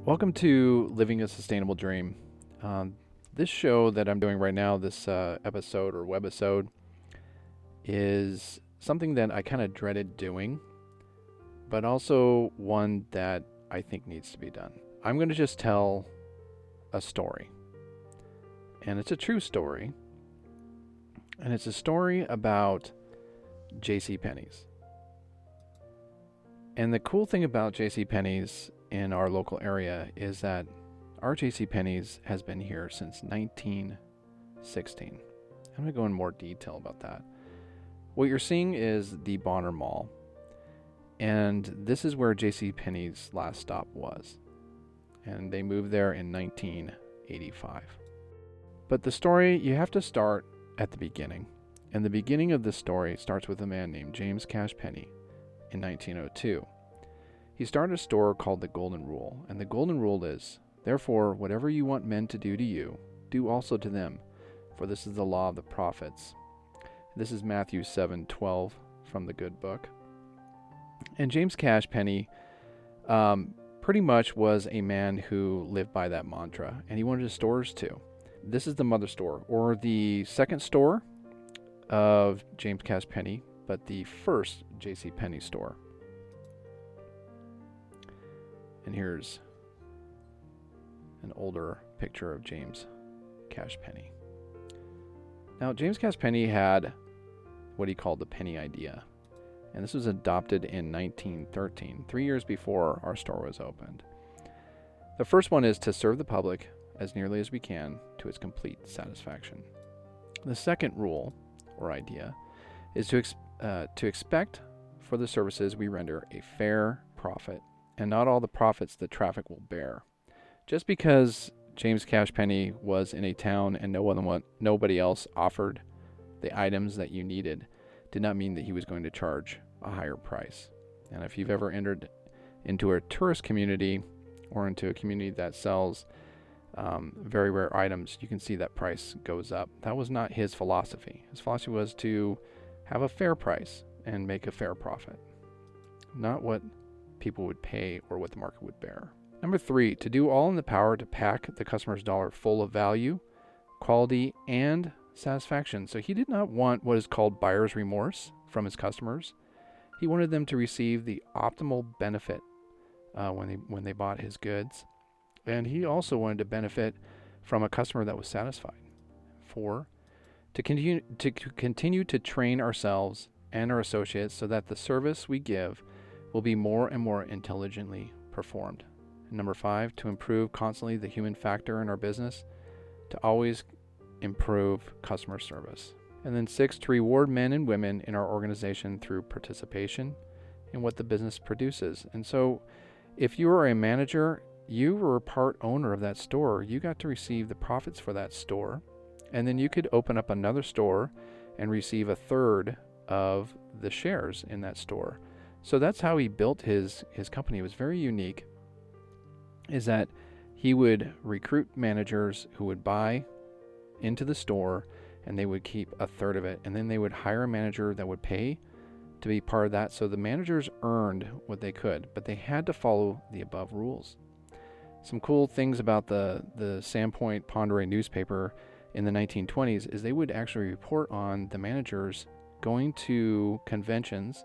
Welcome to Living a Sustainable Dream. This show that I'm doing right now, this episode or webisode, is something that I kind of dreaded doing, but also one that I think needs to be done. I'm going to just tell a story, and it's a true story, and it's a story about JC Penney's. And the cool thing about JC Penney's in our local area is that our JC Penney's has been here since 1916. I'm going to go in more detail about that. What you're seeing is the Bonner Mall, and this is where JC Penney's last stop was. And they moved there in 1985. But the story, you have to start at the beginning. And the beginning of this story starts with a man named James Cash Penney in 1902. He started a store called the Golden Rule, and the Golden Rule is, therefore, whatever you want men to do to you, do also to them, for this is the law of the prophets. This is Matthew 7:12 from the Good Book. And James Cash Penney pretty much was a man who lived by that mantra, and he wanted his stores too. This is the mother store, or the second store of James Cash Penney, but the first JC Penney store. And here's an older picture of James Cash Penney. Now, James Cash Penney had what he called the penny idea, and this was adopted in 1913, 3 years before our store was opened. The first one is to serve the public as nearly as we can to its complete satisfaction. The second rule, or idea, is to expect for the services we render a fair profit, and not all the profits that traffic will bear. Just because James Cash Penney was in a town and nobody else offered the items that you needed did not mean that he was going to charge a higher price. And if you've ever entered into a tourist community or into a community that sells very rare items, you can see that price goes up. That was not his philosophy. His philosophy was to have a fair price and make a fair profit, not what people would pay or what the market would bear. Number 3, to do all in the power to pack the customer's dollar full of value, quality, and satisfaction. So he did not want what is called buyer's remorse from his customers. He wanted them to receive the optimal benefit when they bought his goods. And he also wanted to benefit from a customer that was satisfied. 4, to continue to train ourselves and our associates so that the service we give will be more and more intelligently performed. And number 5, to improve constantly the human factor in our business, to always improve customer service. And then 6, to reward men and women in our organization through participation in what the business produces. And so if you are a manager, you were a part owner of that store. You got to receive the profits for that store. And then you could open up another store and receive a third of the shares in that store. So that's how he built his company. It was very unique, is that he would recruit managers who would buy into the store, and they would keep a third of it. And then they would hire a manager that would pay to be part of that. So the managers earned what they could, but they had to follow the above rules. Some cool things about the Sandpoint Ponderay newspaper in the 1920s is they would actually report on the managers going to conventions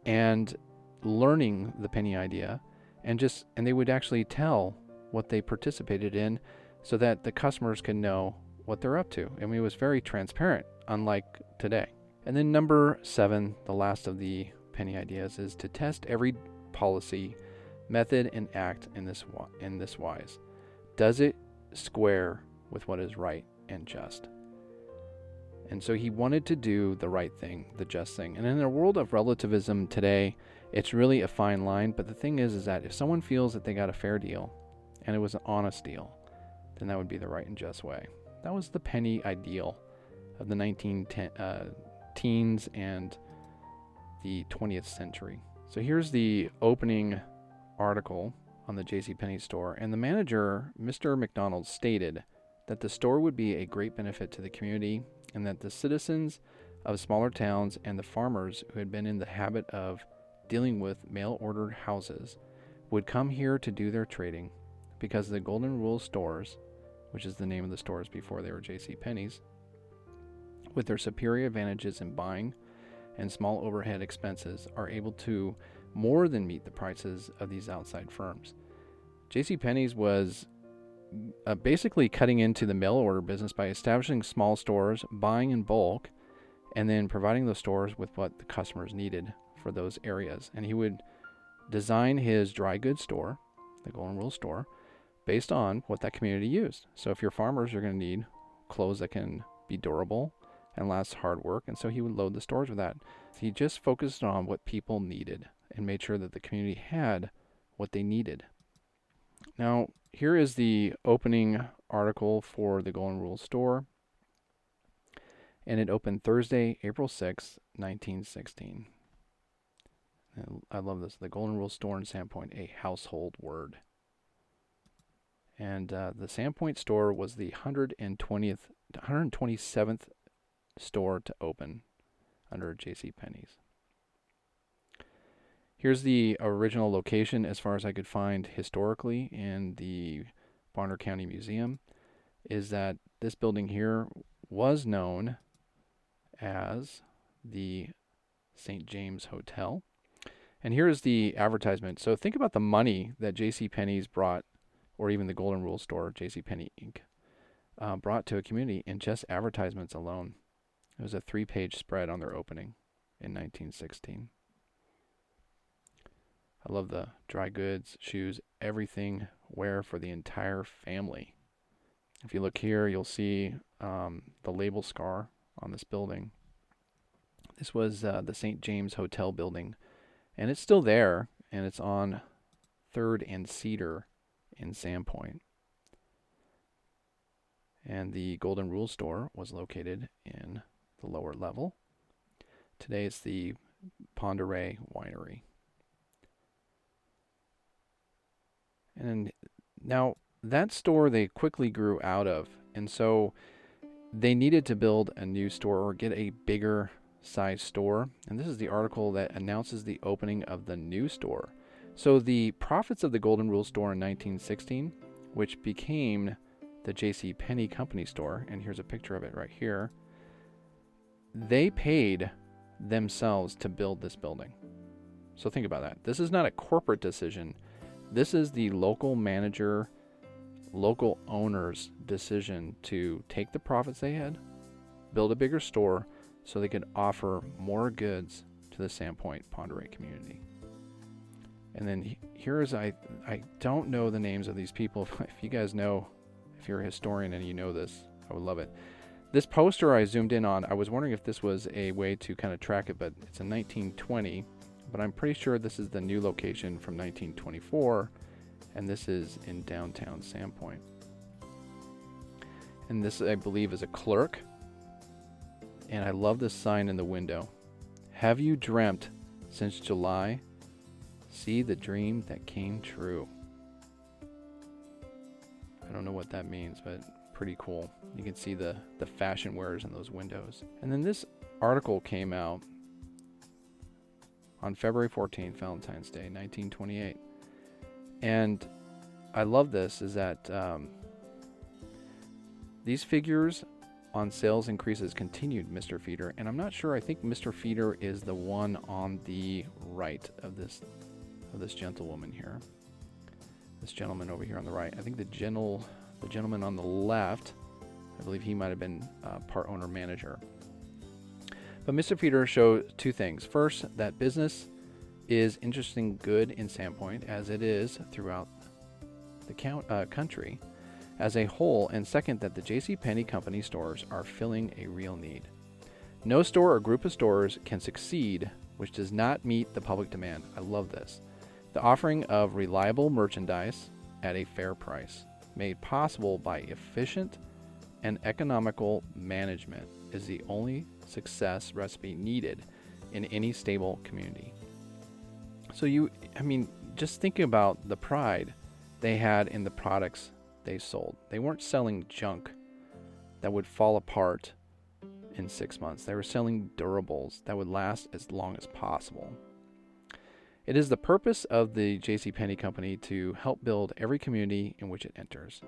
and learning the penny idea, and they would actually tell what they participated in so that the customers can know what they're up to. I mean, it was very transparent, unlike today. And then number 7, the last of the penny ideas, is to test every policy, method, and act in this wise. Does it square with what is right and just? And so he wanted to do the right thing, the just thing. And in a world of relativism today, it's really a fine line. But the thing is that if someone feels that they got a fair deal and it was an honest deal, then that would be the right and just way. That was the penny ideal of the 1910s and the 20th century. So here's the opening article on the JC Penney store. And the manager, Mr. McDonald, stated that the store would be a great benefit to the community, and that the citizens of smaller towns and the farmers who had been in the habit of dealing with mail-ordered houses would come here to do their trading, because the Golden Rule stores, which is the name of the stores before they were JC Penney's, with their superior advantages in buying and small overhead expenses, are able to more than meet the prices of these outside firms. JC Penney's was basically cutting into the mail order business by establishing small stores, buying in bulk, and then providing those stores with what the customers needed for those areas. And he would design his dry goods store, the Golden Rule store, based on what that community used. So if you're farmers, you're going to need clothes that can be durable and last hard work. And so he would load the stores with that. He just focused on what people needed and made sure that the community had what they needed. Now, here is the opening article for the Golden Rule store. And it opened Thursday, April 6th, 1916. And I love this. The Golden Rule store in Sandpoint, a household word. And the Sandpoint store was the 127th store to open under JC Penney's. Here's the original location as far as I could find historically in the Bonner County Museum, is that this building here was known as the St. James Hotel. And here is the advertisement. So think about the money that JC Penney's brought, or even the Golden Rule store, JC Penney Inc., brought to a community in just advertisements alone. It was a 3-page spread on their opening in 1916. I love the dry goods, shoes, everything wear for the entire family. If you look here, you'll see the label scar on this building. This was the St. James Hotel building, and it's still there, and it's on 3rd and Cedar in Sandpoint. And the Golden Rule store was located in the lower level. Today it's the Ponderay Winery. And now that store they quickly grew out of, and so they needed to build a new store or get a bigger size store. And this is the article that announces the opening of the new store. So the profits of the Golden Rule store in 1916, which became the JC Penney Company store, and here's a picture of it right here, they paid themselves to build this building. So think about that. This is not a corporate decision. This is the local manager, local owner's decision to take the profits they had, build a bigger store so they could offer more goods to the Sandpoint Ponderay community. And then here is, I don't know the names of these people. If you guys know, if you're a historian and you know this, I would love it. This poster I zoomed in on, I was wondering if this was a way to kind of track it, but it's a 1920. But I'm pretty sure this is the new location from 1924, and this is in downtown Sandpoint. And this, I believe, is a clerk. And I love this sign in the window. Have you dreamt since July? See the dream that came true. I don't know what that means, but pretty cool. You can see the fashion wares in those windows. And then this article came out on February 14th, Valentine's Day, 1928. And I love this, is that these figures on sales increases continued, Mr. Feeder. And I'm not sure, I think Mr. Feeder is the one on the right of this gentlewoman here. This gentleman over here on the right. I think the gentleman on the left, I believe he might have been part owner manager. But Mr. Feeder showed two things. First, that business is interesting good in Sandpoint, as it is throughout the country as a whole. And second, that the JC Penney Company stores are filling a real need. No store or group of stores can succeed which does not meet the public demand. I love this. The offering of reliable merchandise at a fair price, made possible by efficient and economical management, is the only success recipe needed in any stable community. So just thinking about the pride they had in the products they sold. They weren't selling junk that would fall apart in 6 months. They were selling durables that would last as long as possible. It is the purpose of the JC Penney Company to help build every community in which it enters.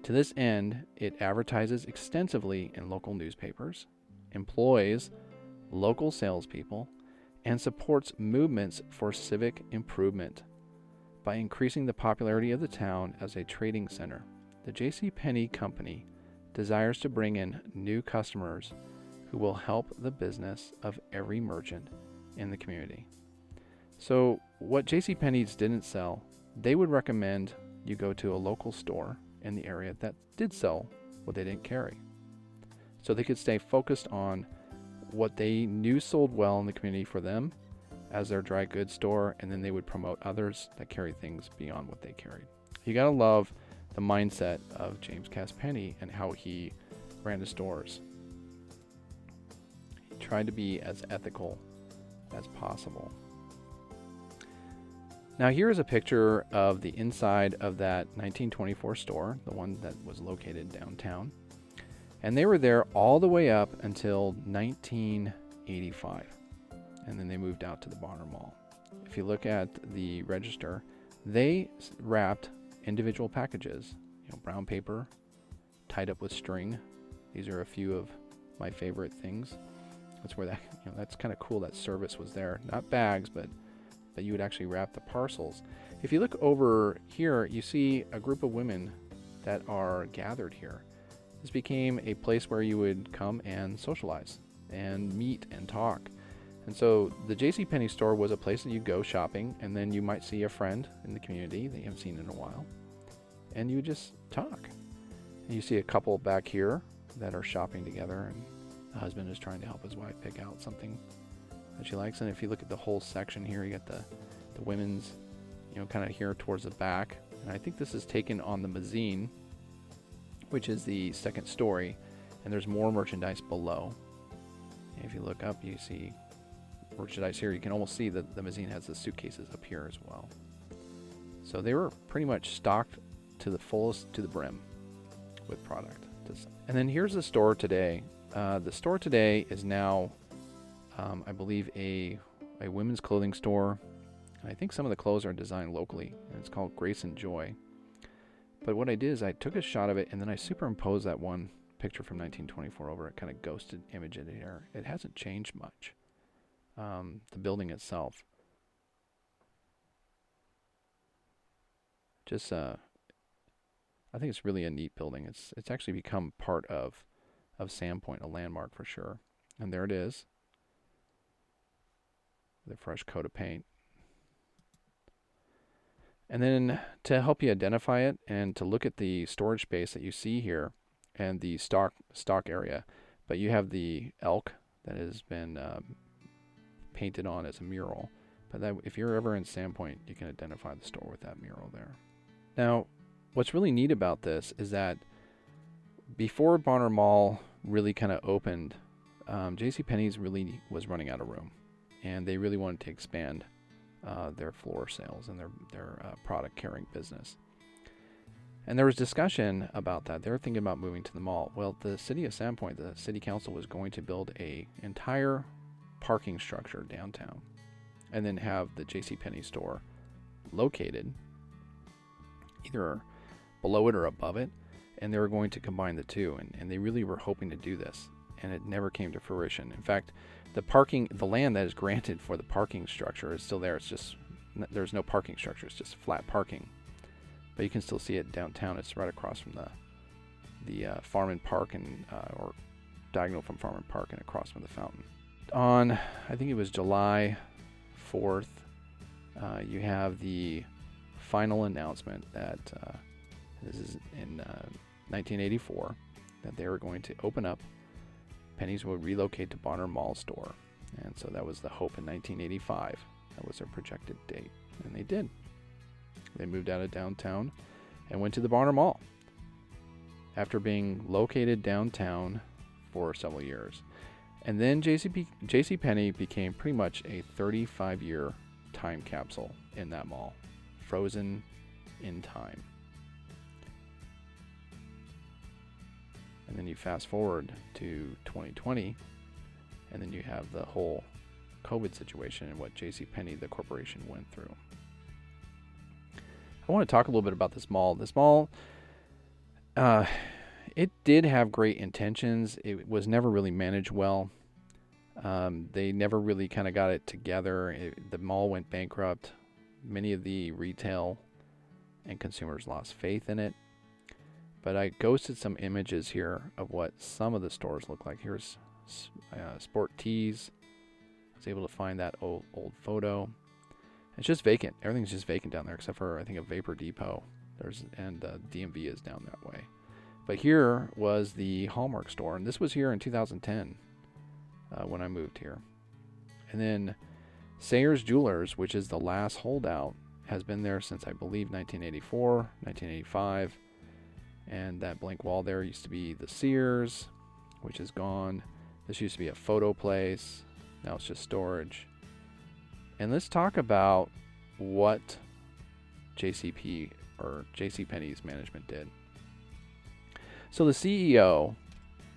To this end, it advertises extensively in local newspapers, employs local salespeople, and supports movements for civic improvement by increasing the popularity of the town as a trading center. The JC Penney Company desires to bring in new customers who will help the business of every merchant in the community. So what JC Penney's didn't sell, they would recommend you go to a local store in the area that did sell what they didn't carry. So they could stay focused on what they knew sold well in the community for them as their dry goods store, and then they would promote others that carry things beyond what they carried. You gotta love the mindset of James Cass Penney and how he ran his stores. He tried to be as ethical as possible. Now here is a picture of the inside of that 1924 store, the one that was located downtown. And they were there all the way up until 1985. And then they moved out to the Bonner Mall. If you look at the register, they wrapped individual packages, brown paper, tied up with string. These are a few of my favorite things. That's where that, that's kind of cool that service was there. Not bags, but you would actually wrap the parcels. If you look over here, you see a group of women that are gathered here. This became a place where you would come and socialize and meet and talk. And so the JC Penney store was a place that you go shopping, and then you might see a friend in the community that you haven't seen in a while, and you just talk. And you see a couple back here that are shopping together, and the husband is trying to help his wife pick out something that she likes. And if you look at the whole section here, you got the women's, kind of here towards the back. And I think this is taken on the mezzanine, which is the second story, and there's more merchandise below. And if you look up, you see merchandise here. You can almost see that the mezzanine has the suitcases up here as well. So they were pretty much stocked to the fullest, to the brim, with product. And then here's the store today. The store today is now, I believe, a women's clothing store. And I think some of the clothes are designed locally, and it's called Grace and Joy. But what I did is I took a shot of it, and then I superimposed that one picture from 1924 over it, kind of ghosted image in here. It hasn't changed much. The building itself. Just, I think it's really a neat building. It's actually become part of Sandpoint, a landmark for sure. And there it is. The fresh coat of paint. And then to help you identify it and to look at the storage space that you see here and the stock area, but you have the elk that has been painted on as a mural. But that, if you're ever in Sandpoint, you can identify the store with that mural there. Now, what's really neat about this is that before Bonner Mall really kind of opened, JC Penney's really was running out of room, and they really wanted to expand their floor sales and their product carrying business. And there was discussion about that. They were thinking about moving to the mall. Well, the city of Sandpoint, the city council was going to build a entire parking structure downtown and then have the JC Penney store located either below it or above it, and they were going to combine the two, and they really were hoping to do this, and it never came to fruition. In fact, the land that is granted for the parking structure is still there. It's just, there's no parking structure. It's just flat parking. But you can still see it downtown. It's right across from the Farm and Park, and or diagonal from Farm and Park and across from the fountain. On, I think it was July 4th, you have the final announcement that this is in 1984, that they were going to open up. Penney's would relocate to Bonner Mall store. And so that was the hope in 1985. That was their projected date. And they did. They moved out of downtown and went to the Bonner Mall after being located downtown for several years. And then JC Penney became pretty much a 35-year time capsule in that mall, frozen in time. And then you fast forward to 2020, and then you have the whole COVID situation and what JC Penney, the corporation, went through. I want to talk a little bit about this mall. This mall, it did have great intentions. It was never really managed well. They never really kind of got it together. The mall went bankrupt. Many of the retail and consumers lost faith in it. But I ghosted some images here of what some of the stores look like. Here's Sport Tees. I was able to find that old photo. It's just vacant. Everything's just vacant down there except for, I think, a Vapor Depot. And DMV is down that way. But here was the Hallmark store, and this was here in 2010 when I moved here. And then Sayers Jewelers, which is the last holdout, has been there since, I believe, 1984, 1985. And that blank wall there used to be the Sears, which is gone. This used to be a photo place. Now it's just storage. And let's talk about what JC Penney's management did. So the CEO,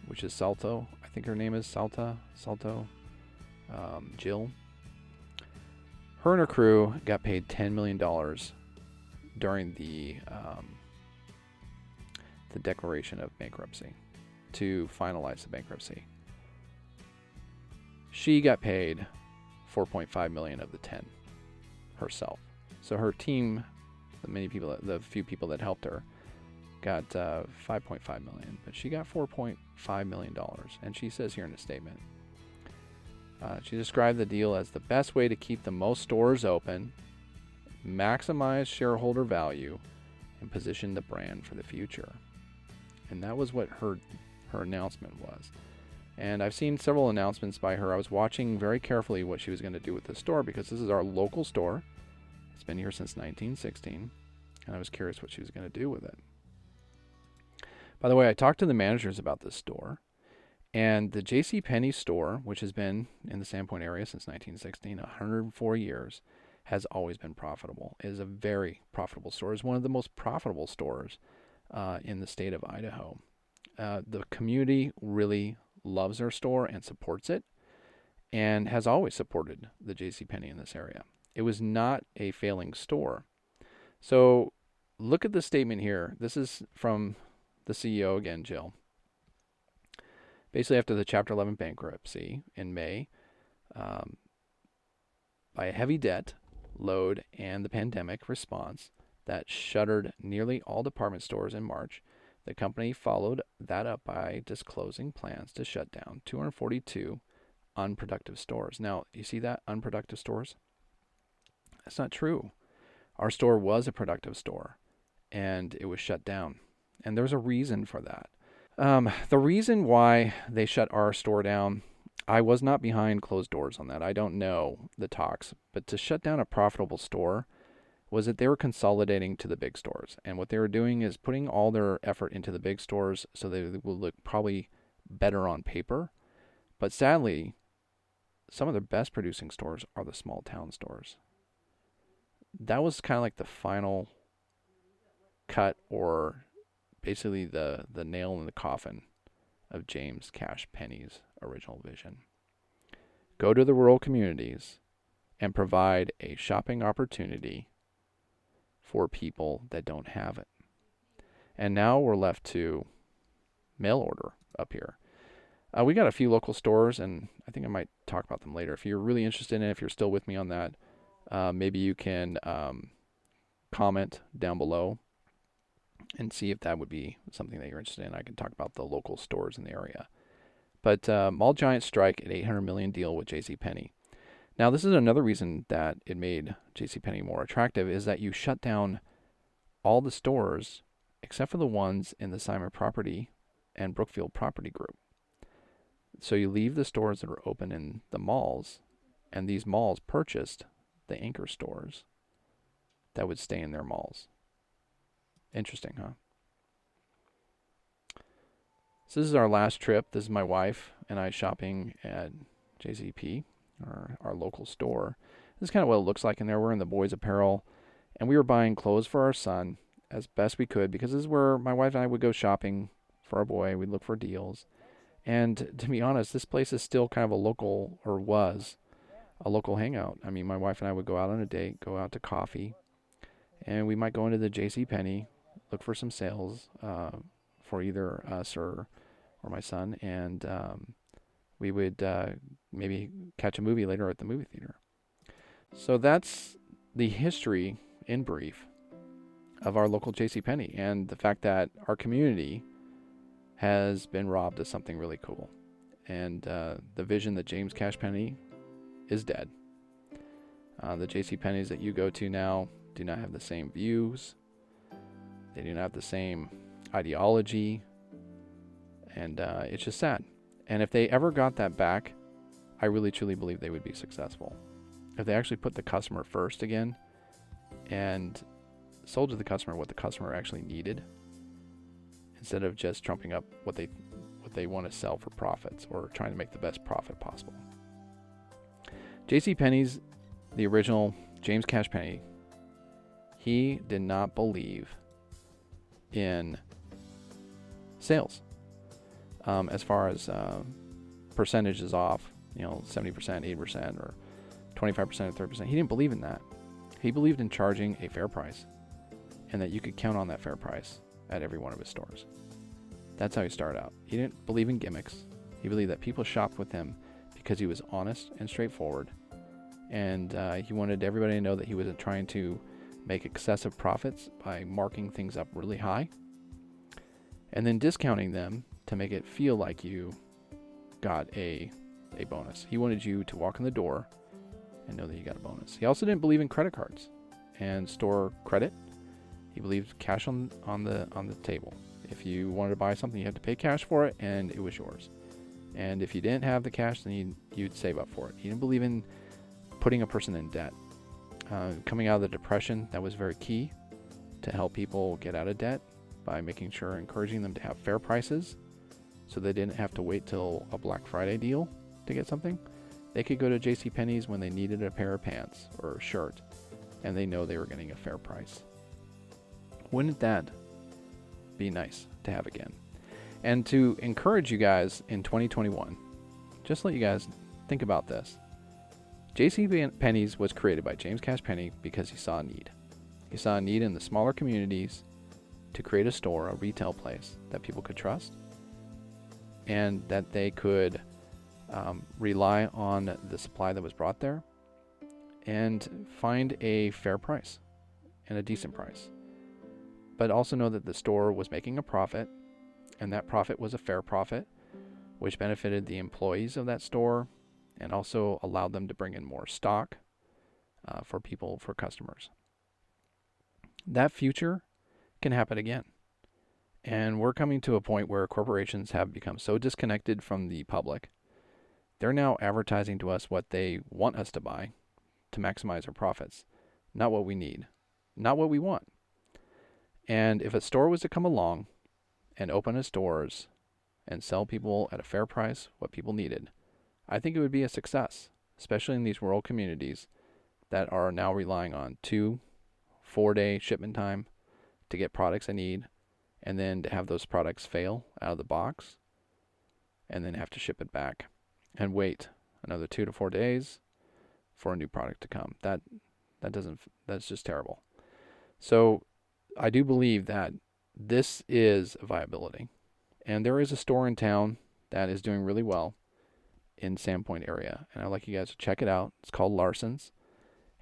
which is Salto, I think her name is Salto, Jill. Her and her crew got paid $10 million during the declaration of bankruptcy to finalize the bankruptcy. She got paid $4.5 million of the 10 herself. So her team, the few people that helped her, got $5.5 million, but she got $4.5 million. And she says here in a statement, she described the deal as the best way to keep the most stores open, maximize shareholder value, and position the brand for the future. And that was what her announcement was. And I've seen several announcements by her. I was watching very carefully what she was going to do with the store because this is our local store. It's been here since 1916, and I was curious what she was going to do with it. By the way, I talked to the managers about this store, and the JC Penney store, which has been in the Sandpoint area since 1916, 104 years, has always been profitable. It is a very profitable store. It's one of the most profitable stores in the state of Idaho. The community really loves their store and supports it, and has always supported the JC Penney in this area. It was not a failing store. So look at the statement here. This is from the CEO again, Jill. Basically, after the Chapter 11 bankruptcy in May, by a heavy debt load and the pandemic response that shuttered nearly all department stores in March, the company followed that up by disclosing plans to shut down 242 unproductive stores. Now, you see that? Unproductive stores? That's not true. Our store was a productive store, and it was shut down. And there's a reason for that. The reason why they shut our store down, I was not behind closed doors on that. I don't know the talks. But to shut down a profitable store was that they were consolidating to the big stores. And what they were doing is putting all their effort into the big stores so they will look probably better on paper. But sadly, some of the best producing stores are the small town stores. That was kind of like the final cut, or basically the nail in the coffin of James Cash Penney's original vision. Go to the rural communities and provide a shopping opportunity for people that don't have it. And now we're left to mail order up here. We got a few local stores, and I think I might talk about them later. If you're really interested in it, if you're still with me on that, maybe you can comment down below and see if that would be something that you're interested in. I can talk about the local stores in the area. But mall giants strike an $800 million deal with JC Penney. Now, this is another reason that it made JC Penney more attractive, is that you shut down all the stores except for the ones in the Simon Property and Brookfield Property Group. So you leave the stores that are open in the malls, and these malls purchased the anchor stores that would stay in their malls. Interesting, huh? So this is our last trip. This is my wife and I shopping at JCP, our local store. This is kind of what it looks like in there. We're in the boys' apparel, and we were buying clothes for our son as best we could, because this is where my wife and I would go shopping for our boy. We'd look for deals. And to be honest, this place is still kind of a local, or was a local hangout. I mean, my wife and I would go out on a date, go out to coffee, and we might go into the JC Penney, look for some sales for either us or my son, and we would maybe catch a movie later at the movie theater. So that's the history in brief of our local JC Penney, and the fact that our community has been robbed of something really cool. And the vision that James Cash Penney is dead. The JC Penneys that you go to now do not have the same views. They do not have the same ideology. And it's just sad. And if they ever got that back, I really truly believe they would be successful. If they actually put the customer first again and sold to the customer what the customer actually needed, instead of just trumping up what they want to sell for profits or trying to make the best profit possible. JC Penney's, the original James Cash Penney, he did not believe in sales. As far as percentages off, 70%, 80%, or 25% or 30%, he didn't believe in that. He believed in charging a fair price, and that you could count on that fair price at every one of his stores. That's how he started out. He didn't believe in gimmicks. He believed that people shopped with him because he was honest and straightforward, and he wanted everybody to know that he wasn't trying to make excessive profits by marking things up really high and then discounting them to make it feel like you got a bonus. He wanted you to walk in the door and know that you got a bonus. He also didn't believe in credit cards and store credit. He believed cash on the table. If you wanted to buy something, you had to pay cash for it, and it was yours. And if you didn't have the cash, then you'd save up for it. He didn't believe in putting a person in debt. Coming out of the Depression, that was very key to help people get out of debt by encouraging them to have fair prices, so they didn't have to wait till a Black Friday deal to get something. They could go to JC Penney's when they needed a pair of pants or a shirt, and they know they were getting a fair price. Wouldn't that be nice to have again? And to encourage you guys in 2021, just let you guys think about this. JC Penney's was created by James Cash Penney because he saw a need. He saw a need in the smaller communities to create a store, a retail place that people could trust, and that they could rely on the supply that was brought there and find a fair price and a decent price. But also know that the store was making a profit, and that profit was a fair profit, which benefited the employees of that store and also allowed them to bring in more stock for customers. That future can happen again. And we're coming to a point where corporations have become so disconnected from the public. They're now advertising to us what they want us to buy to maximize our profits, not what we need, not what we want. And if a store was to come along and open its doors and sell people at a fair price what people needed, I think it would be a success, especially in these rural communities that are now relying on 2-4 day shipment time to get products they need, and then to have those products fail out of the box and then have to ship it back and wait another 2 to 4 days for a new product to come. That's just terrible. So I do believe that this is a viability, and there is a store in town that is doing really well in Sandpoint area, and I'd like you guys to check it out. It's called Larson's,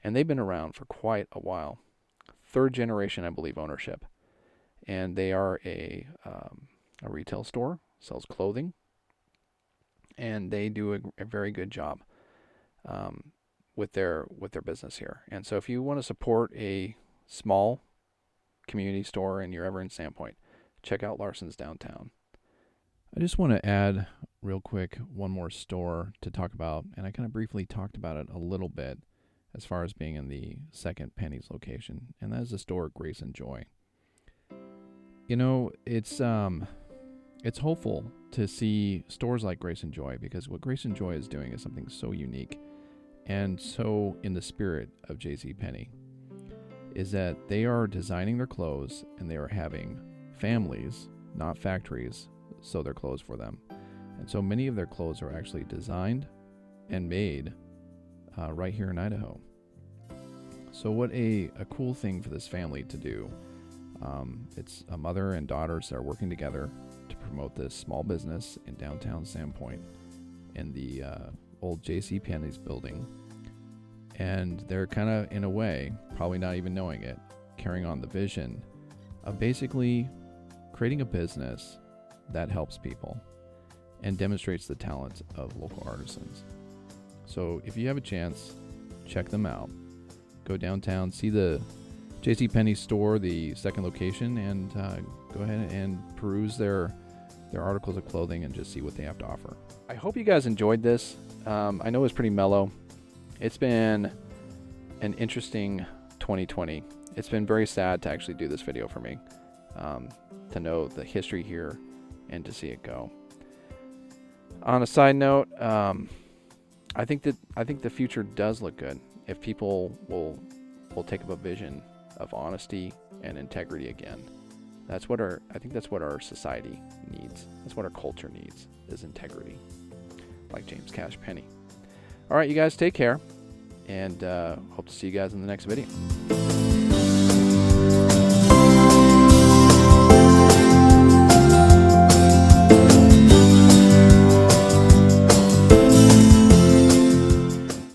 and they've been around for quite a while. 3rd generation, I believe, ownership, and they are a retail store, sells clothing, and they do a very good job with their business here. And so if you want to support a small community store and you're ever in Sandpoint, check out Larson's downtown. I just want to add real quick one more store to talk about, and I kind of briefly talked about it a little bit as far as being in the second Penney's location, and that is the store Grace and Joy. It's hopeful to see stores like Grace and Joy, because what Grace and Joy is doing is something so unique and so in the spirit of JC Penney, is that they are designing their clothes and they are having families, not factories, sew their clothes for them. And so many of their clothes are actually designed and made right here in Idaho. So what a cool thing for this family to do. It's a mother and daughters that are working together to promote this small business in downtown Sandpoint in the old JC Penney's building. And they're kind of, in a way, probably not even knowing it, carrying on the vision of basically creating a business that helps people and demonstrates the talent of local artisans. So if you have a chance, check them out. Go downtown, see the JC Penney store, the second location, and go ahead and peruse their articles of clothing and just see what they have to offer. I hope you guys enjoyed this. I know it's pretty mellow. It's been an interesting 2020. It's been very sad to actually do this video for me, to know the history here and to see it go. On a side note, I think the future does look good if people will take up a vision of honesty and integrity again. I think that's what our society needs. That's what our culture needs, is integrity, like James Cash Penney. All right, you guys, take care, and hope to see you guys in the next video.